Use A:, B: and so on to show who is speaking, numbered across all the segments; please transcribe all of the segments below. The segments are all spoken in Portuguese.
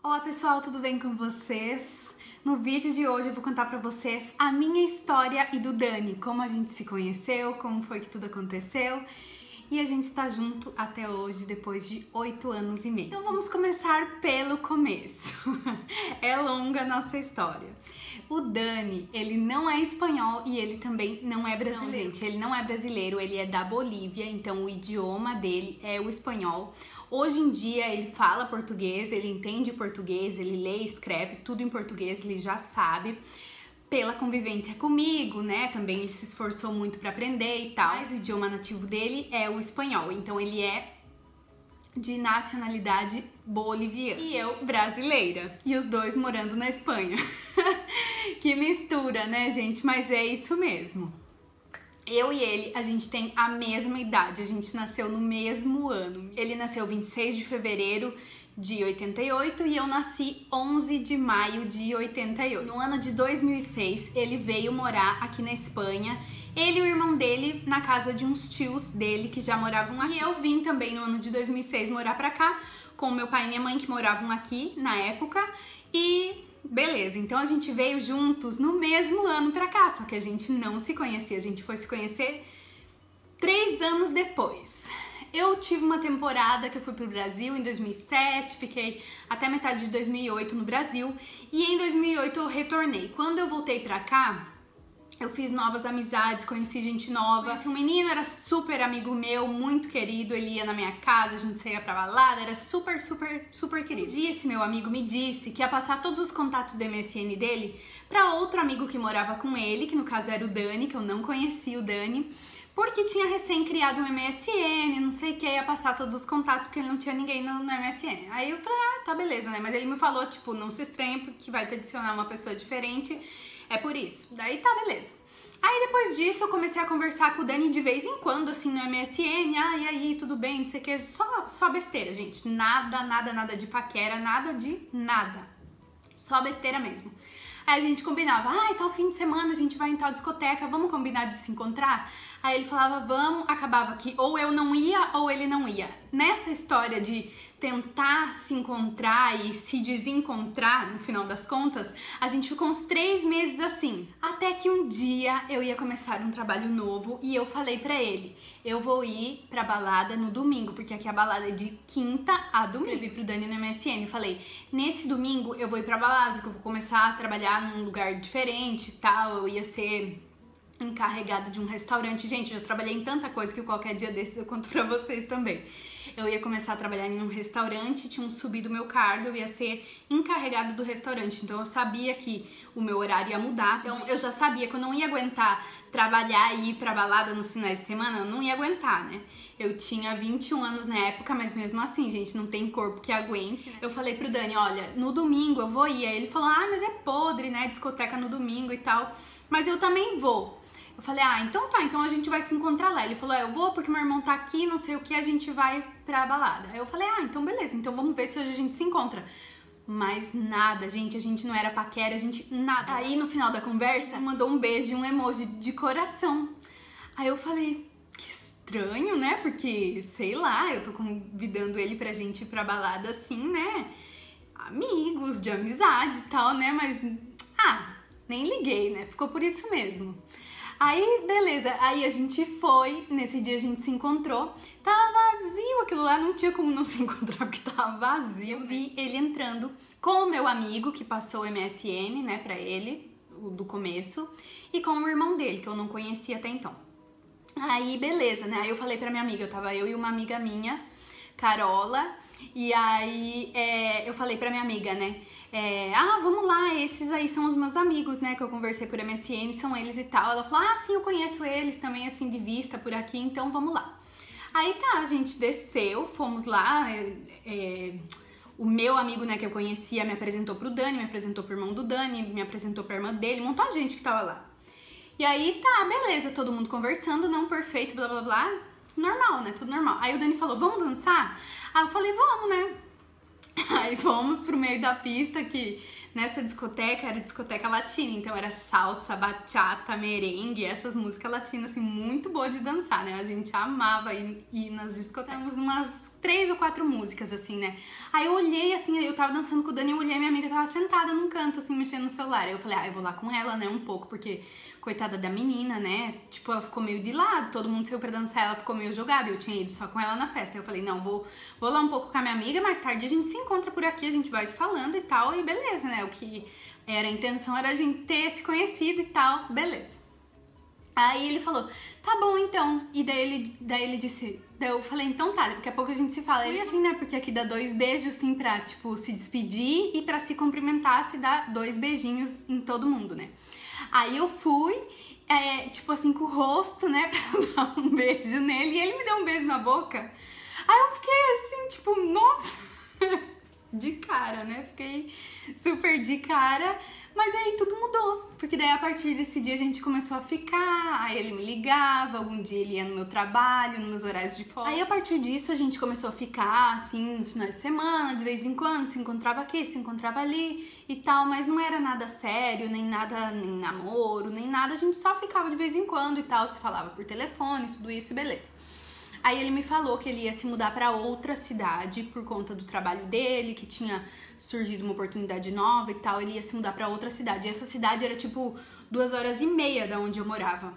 A: Olá pessoal, tudo bem com vocês? No vídeo de hoje eu vou contar pra vocês a minha história e do Dani, como a gente se conheceu, como foi que tudo aconteceu e a gente está junto até hoje, depois de 8 anos e meio. Então vamos começar pelo começo. É longa a nossa história. O Dani, ele não é espanhol e ele também não é brasileiro. Não, gente, ele não é brasileiro, ele é da Bolívia, então o idioma dele é o espanhol. Hoje em dia ele fala português, ele entende português, ele lê e escreve tudo em português, ele já sabe. Pela convivência comigo, né, também ele se esforçou muito para aprender e tal. Mas o idioma nativo dele é o espanhol, então ele é de nacionalidade boliviana. E eu, brasileira. E os dois morando na Espanha. Que mistura, né, gente? Mas é isso mesmo. Eu e ele, a gente tem a mesma idade, a gente nasceu no mesmo ano. Ele nasceu 26 de fevereiro de 88 e eu nasci 11 de maio de 88. No ano de 2006, ele veio morar aqui na Espanha. Ele e o irmão dele na casa de uns tios dele que já moravam aqui. E eu vim também no ano de 2006 morar pra cá com meu pai e minha mãe que moravam aqui na época. E beleza, então a gente veio juntos no mesmo ano pra cá, só que a gente não se conhecia, a gente foi se conhecer 3 anos depois. Eu tive uma temporada que eu fui pro Brasil em 2007, fiquei até metade de 2008 no Brasil e em 2008 eu retornei. Quando eu voltei pra cá, eu fiz novas amizades, conheci gente nova. Conheci um menino, era super amigo meu, muito querido, ele ia na minha casa, a gente saía pra balada, era super querido. Um dia esse meu amigo me disse que ia passar todos os contatos do MSN dele pra outro amigo que morava com ele, que no caso era o Dani, que eu não conhecia o Dani, porque tinha recém criado um MSN, não sei o que, ia passar todos os contatos porque ele não tinha ninguém no MSN. Aí eu falei, tá beleza, né? Mas ele me falou, tipo, não se estranhe porque vai te adicionar uma pessoa diferente. É por isso. Daí tá, beleza. Aí depois disso eu comecei a conversar com o Dani de vez em quando, assim, no MSN. Ah, e aí, tudo bem, não sei o que. Só besteira, gente. Nada de paquera, nada de nada. Só besteira mesmo. Aí a gente combinava, tal fim de semana a gente vai em tal discoteca, vamos combinar de se encontrar? Aí ele falava, vamos, acabava que ou eu não ia ou ele não ia. Nessa história de tentar se encontrar e se desencontrar, no final das contas, a gente ficou uns 3 meses assim. Até que um dia eu ia começar um trabalho novo e eu falei pra ele, eu vou ir pra balada no domingo, porque aqui a balada é de quinta a domingo. Escrevi pro Dani no MSN e falei, nesse domingo eu vou ir pra balada, porque eu vou começar a trabalhar num lugar diferente e tal, eu ia ser encarregada de um restaurante. Gente, eu já trabalhei em tanta coisa que qualquer dia desses eu conto pra vocês também. Eu ia começar a trabalhar em um restaurante, tinham subido o meu cargo, eu ia ser encarregada do restaurante. Então eu sabia que o meu horário ia mudar. Então eu já sabia que eu não ia aguentar trabalhar e ir pra balada nos finais de semana, eu não ia aguentar, né? Eu tinha 21 anos na época, mas mesmo assim, gente, não tem corpo que aguente, né? Eu falei pro Dani, olha, no domingo eu vou ir. Aí ele falou, mas é podre, né? Discoteca no domingo e tal. Mas eu também vou. Eu falei, então tá, então a gente vai se encontrar lá. Ele falou, eu vou porque meu irmão tá aqui, não sei o que, a gente vai pra balada. Aí eu falei, então beleza, então vamos ver se hoje a gente se encontra. Mas nada, gente, a gente não era paquera, a gente nada. Aí no final da conversa, mandou um beijo e um emoji de coração. Aí eu falei, que estranho, né? Porque, sei lá, eu tô convidando ele pra gente ir pra balada assim, né? Amigos, de amizade e tal, né? Mas, nem liguei, né? Ficou por isso mesmo. Aí, beleza, aí a gente foi, nesse dia a gente se encontrou, tava vazio aquilo lá, não tinha como não se encontrar porque tava vazio. Eu vi ele entrando com o meu amigo que passou o MSN, né, pra ele, o do começo, e com o irmão dele, que eu não conhecia até então. Aí, beleza, né, aí eu falei pra minha amiga, tava eu e uma amiga minha, Carola, e aí eu falei pra minha amiga, né, vamos lá, esses aí são os meus amigos, né, que eu conversei por MSN, são eles e tal. Ela falou, sim, eu conheço eles também, assim, de vista por aqui, então vamos lá. Aí tá, a gente desceu, fomos lá, o meu amigo, né, que eu conhecia, me apresentou pro Dani, me apresentou pro irmão do Dani, me apresentou pra irmã dele, um montão de gente que tava lá. E aí tá, beleza, todo mundo conversando, não perfeito, blá blá blá, normal, né, tudo normal. Aí o Dani falou, vamos dançar? Aí eu falei, vamos, né. Aí fomos pro meio da pista, que nessa discoteca era discoteca latina, então era salsa, bachata, merengue, essas músicas latinas, assim, muito boa de dançar, né? A gente amava ir nas discotecas. Umas 3 ou 4 músicas, assim, né? Aí eu olhei, assim, eu tava dançando com o Dani, eu olhei, minha amiga tava sentada num canto, assim, mexendo no celular. Aí eu falei, eu vou lá com ela, né, um pouco, porque coitada da menina, né? Tipo, ela ficou meio de lado, todo mundo saiu pra dançar, ela ficou meio jogada. Eu tinha ido só com ela na festa. Aí eu falei, não, vou lá um pouco com a minha amiga, mais tarde a gente se encontra por aqui, a gente vai se falando e tal, e beleza, né? O que era a intenção era a gente ter se conhecido e tal, beleza. Aí ele falou, tá bom então. E daí ele disse, daí eu falei, então tá, daqui a pouco a gente se fala. E assim, né, porque aqui dá 2 beijos, sim, pra, tipo, se despedir e pra se cumprimentar, se dá 2 beijinhos em todo mundo, né. Aí eu fui, tipo assim, com o rosto, né, pra dar um beijo nele, e ele me deu um beijo na boca. Aí eu fiquei assim, tipo, nossa, de cara, né, fiquei super de cara. Mas aí tudo mudou, porque daí a partir desse dia a gente começou a ficar, aí ele me ligava, algum dia ele ia no meu trabalho, nos meus horários de folga. Aí a partir disso a gente começou a ficar, assim, nos finais de semana, de vez em quando, se encontrava aqui, se encontrava ali e tal, mas não era nada sério, nem nada, nem namoro, nem nada, a gente só ficava de vez em quando e tal, se falava por telefone, tudo isso, beleza. Aí ele me falou que ele ia se mudar para outra cidade por conta do trabalho dele, que tinha surgido uma oportunidade nova e tal, ele ia se mudar para outra cidade. E essa cidade era tipo 2h30 da onde eu morava.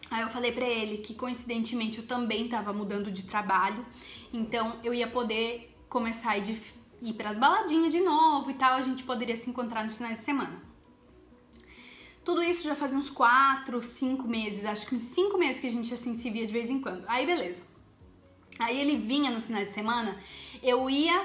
A: Aí eu falei pra ele que coincidentemente eu também tava mudando de trabalho, então eu ia poder começar a ir pras baladinhas de novo e tal, a gente poderia se encontrar nos finais de semana. Tudo isso já fazia uns 4, 5 meses, acho que uns 5 meses que a gente assim se via de vez em quando. Aí beleza. Aí ele vinha nos finais de semana, eu ia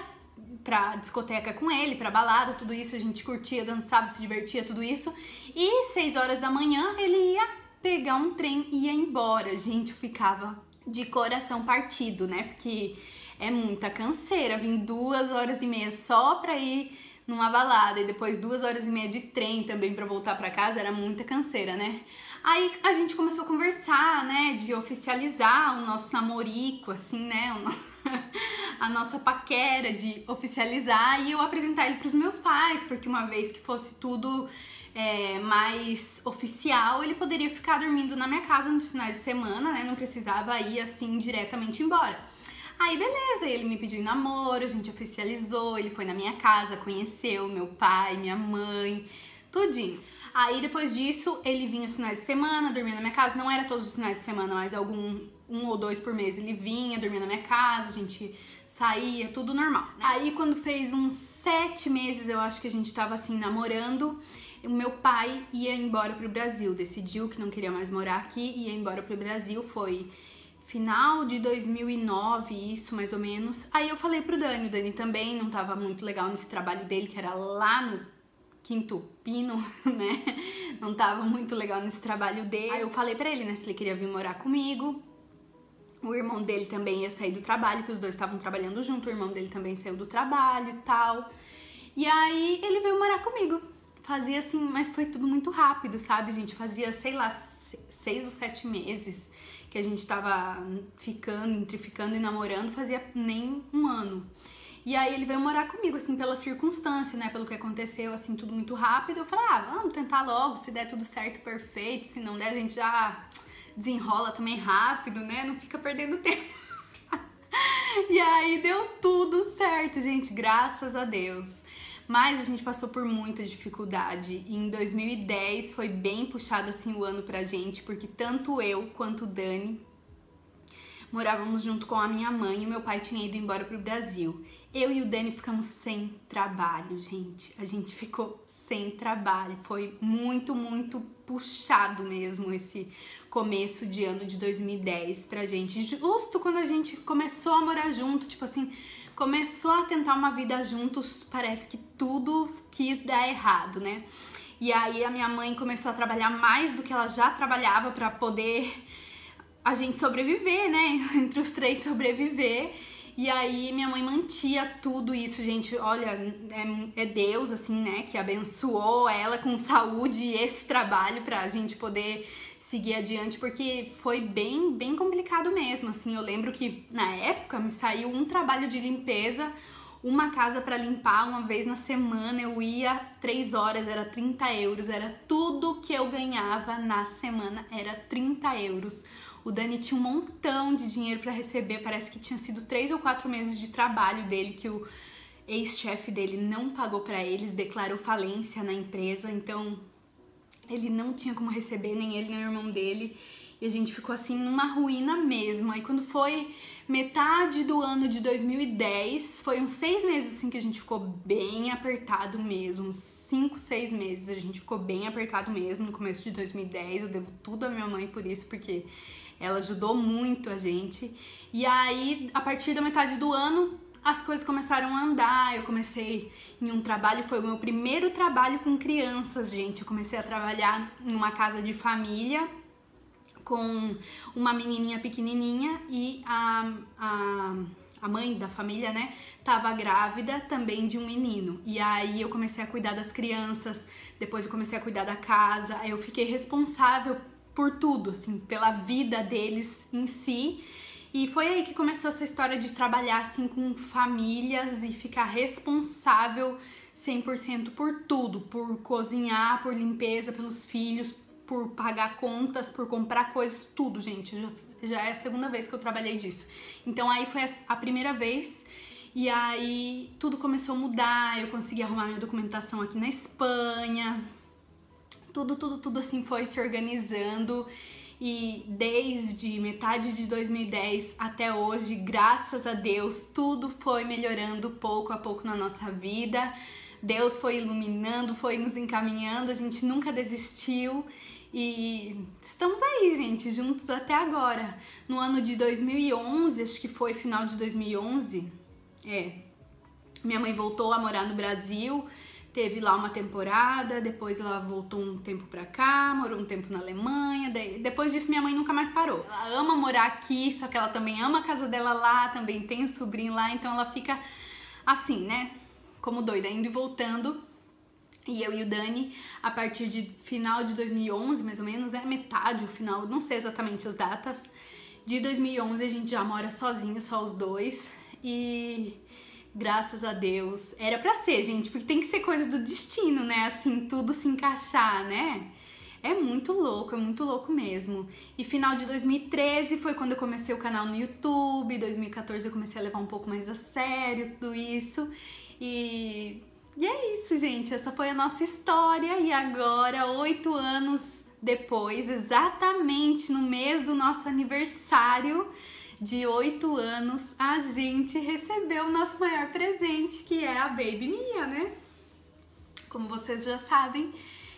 A: pra discoteca com ele, pra balada, tudo isso, a gente curtia, dançava, se divertia, tudo isso. E 6 horas da manhã ele ia pegar um trem e ia embora. Gente, eu ficava de coração partido, né? Porque é muita canseira, vim 2h30 só pra ir numa balada e depois 2h30 de trem também pra voltar pra casa, era muita canseira, né? Aí a gente começou a conversar, né, de oficializar o nosso namorico, assim, né, a nossa paquera, de oficializar e eu apresentar ele pros meus pais, porque uma vez que fosse tudo mais oficial, ele poderia ficar dormindo na minha casa nos finais de semana, né, não precisava ir assim diretamente embora. Aí beleza, ele me pediu em namoro, a gente oficializou, ele foi na minha casa, conheceu meu pai, minha mãe, tudinho. Aí depois disso, ele vinha os finais de semana, dormia na minha casa, não era todos os finais de semana, mas um ou 2 por mês ele vinha, dormia na minha casa, a gente saía, tudo normal. Aí quando fez uns 7 meses, eu acho que a gente tava assim namorando, o meu pai ia embora pro Brasil, decidiu que não queria mais morar aqui, ia embora pro Brasil, foi final de 2009, isso mais ou menos. Aí eu falei pro Dani, o Dani também não tava muito legal nesse trabalho dele, que era lá no Quinto Pino, né? Não tava muito legal nesse trabalho dele. Aí eu falei pra ele, né, se ele queria vir morar comigo. O irmão dele também ia sair do trabalho, que os dois estavam trabalhando junto, o irmão dele também saiu do trabalho e tal. E aí ele veio morar comigo. Fazia assim, mas foi tudo muito rápido, sabe, gente? Fazia, sei lá, 6 ou 7 meses que a gente tava entre ficando e namorando, fazia nem um ano. E aí ele veio morar comigo, assim, pela circunstância, né, pelo que aconteceu, assim, tudo muito rápido. Eu falei, vamos tentar logo, se der tudo certo, perfeito, se não der a gente já desenrola também rápido, né, não fica perdendo tempo. E aí deu tudo certo, gente, graças a Deus. Mas a gente passou por muita dificuldade. Em 2010 foi bem puxado assim o ano pra gente, porque tanto eu quanto o Dani morávamos junto com a minha mãe e o meu pai tinha ido embora pro Brasil. Eu e o Dani ficamos sem trabalho, gente. A gente ficou sem trabalho. Foi muito, muito puxado mesmo esse começo de ano de 2010 pra gente. Justo quando a gente começou a morar junto, tipo assim, começou a tentar uma vida juntos, parece que tudo quis dar errado, né? E aí a minha mãe começou a trabalhar mais do que ela já trabalhava pra poder a gente sobreviver, né? Entre os 3 sobreviver. E aí minha mãe mantia tudo isso, gente. Olha, é Deus, assim, né? Que abençoou ela com saúde e esse trabalho pra gente poder seguir adiante, porque foi bem, bem complicado mesmo, assim. Eu lembro que na época me saiu um trabalho de limpeza, uma casa pra limpar uma vez na semana, eu ia 3 horas, era 30 euros, era tudo que eu ganhava na semana, era 30 euros. O Dani tinha um montão de dinheiro para receber, parece que tinha sido 3 ou 4 meses de trabalho dele que o ex-chefe dele não pagou para eles, declarou falência na empresa, então ele não tinha como receber, nem ele nem o irmão dele. E a gente ficou assim numa ruína mesmo. Aí quando foi metade do ano de 2010, foi uns 6 meses assim que a gente ficou bem apertado mesmo, uns 5, 6 meses a gente ficou bem apertado mesmo no começo de 2010. Eu devo tudo à minha mãe por isso, porque ela ajudou muito a gente. E aí, a partir da metade do ano, as coisas começaram a andar. Eu comecei em um trabalho, foi o meu primeiro trabalho com crianças, gente. Eu comecei a trabalhar em uma casa de família com uma menininha pequenininha e a mãe da família, né, tava grávida também de um menino. E aí eu comecei a cuidar das crianças, depois eu comecei a cuidar da casa, aí eu fiquei responsável por tudo, assim, pela vida deles em si. E foi aí que começou essa história de trabalhar assim com famílias e ficar responsável 100% por tudo, por cozinhar, por limpeza, pelos filhos, por pagar contas, por comprar coisas, tudo, gente. Já é a segunda vez que eu trabalhei disso. Então aí foi a primeira vez e aí tudo começou a mudar, eu consegui arrumar minha documentação aqui na Espanha, tudo assim foi se organizando. E desde metade de 2010 até hoje, graças a Deus, tudo foi melhorando pouco a pouco na nossa vida. Deus foi iluminando, foi nos encaminhando, a gente nunca desistiu. E estamos aí, gente, juntos até agora. No ano de 2011, acho que foi final de 2011, minha mãe voltou a morar no Brasil, teve lá uma temporada, depois ela voltou um tempo pra cá, morou um tempo na Alemanha, depois disso minha mãe nunca mais parou. Ela ama morar aqui, só que ela também ama a casa dela lá, também tem um sobrinho lá, então ela fica assim, né, como doida, indo e voltando. E eu e o Dani, a partir de final de 2011, mais ou menos, metade, o final, não sei exatamente as datas, de 2011 a gente já mora sozinho, só os dois, e graças a Deus, era pra ser, gente, porque tem que ser coisa do destino, né, assim, tudo se encaixar, né? É muito louco mesmo. E final de 2013 foi quando eu comecei o canal no YouTube, 2014 eu comecei a levar um pouco mais a sério tudo isso, E é isso, gente, essa foi a nossa história e agora, 8 anos depois, exatamente no mês do nosso aniversário de 8 anos, a gente recebeu o nosso maior presente, que é a Baby Mia, né? Como vocês já sabem,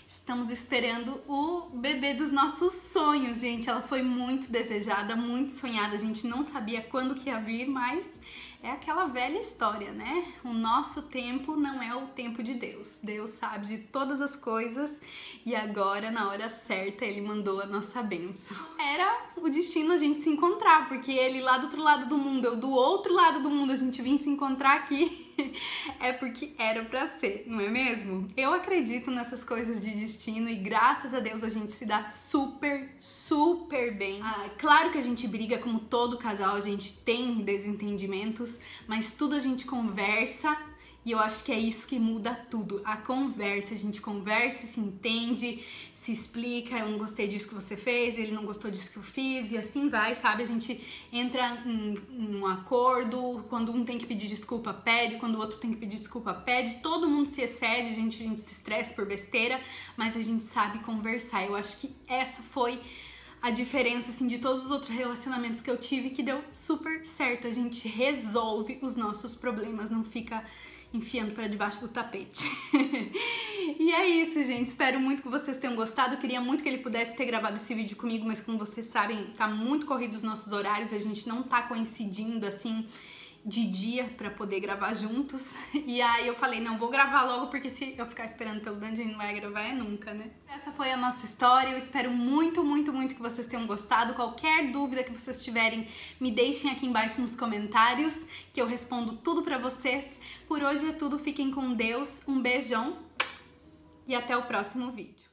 A: estamos esperando o bebê dos nossos sonhos, gente. Ela foi muito desejada, muito sonhada, a gente não sabia quando que ia vir, mas é aquela velha história, né? O nosso tempo não é o tempo de Deus. Deus sabe de todas as coisas e agora, na hora certa, Ele mandou a nossa bênção. Era o destino a gente se encontrar, porque Ele lá do outro lado do mundo, eu do outro lado do mundo, a gente vinha se encontrar aqui. É porque era pra ser, não é mesmo? Eu acredito nessas coisas de destino e graças a Deus a gente se dá super bem. Claro que a gente briga, como todo casal, a gente tem desentendimentos, mas tudo a gente conversa e eu acho que é isso que muda tudo. A conversa, a gente conversa, se entende, se explica, eu não gostei disso que você fez, ele não gostou disso que eu fiz e assim vai, sabe? A gente entra em um acordo, quando um tem que pedir desculpa, pede, quando o outro tem que pedir desculpa, pede, todo mundo se excede, a gente se estressa por besteira, mas a gente sabe conversar. Eu acho que essa foi a diferença, assim, de todos os outros relacionamentos que eu tive, que deu super certo. A gente resolve os nossos problemas, não fica enfiando para debaixo do tapete. E é isso, gente. Espero muito que vocês tenham gostado. Queria muito que ele pudesse ter gravado esse vídeo comigo, mas como vocês sabem, tá muito corrido os nossos horários, a gente não tá coincidindo, assim, de dia pra poder gravar juntos. E aí eu falei, não, vou gravar logo, porque se eu ficar esperando pelo Dani, a gente não vai gravar nunca, né? Essa foi a nossa história, eu espero muito que vocês tenham gostado. Qualquer dúvida que vocês tiverem, me deixem aqui embaixo nos comentários, que eu respondo tudo pra vocês. Por hoje é tudo, fiquem com Deus, um beijão e até o próximo vídeo.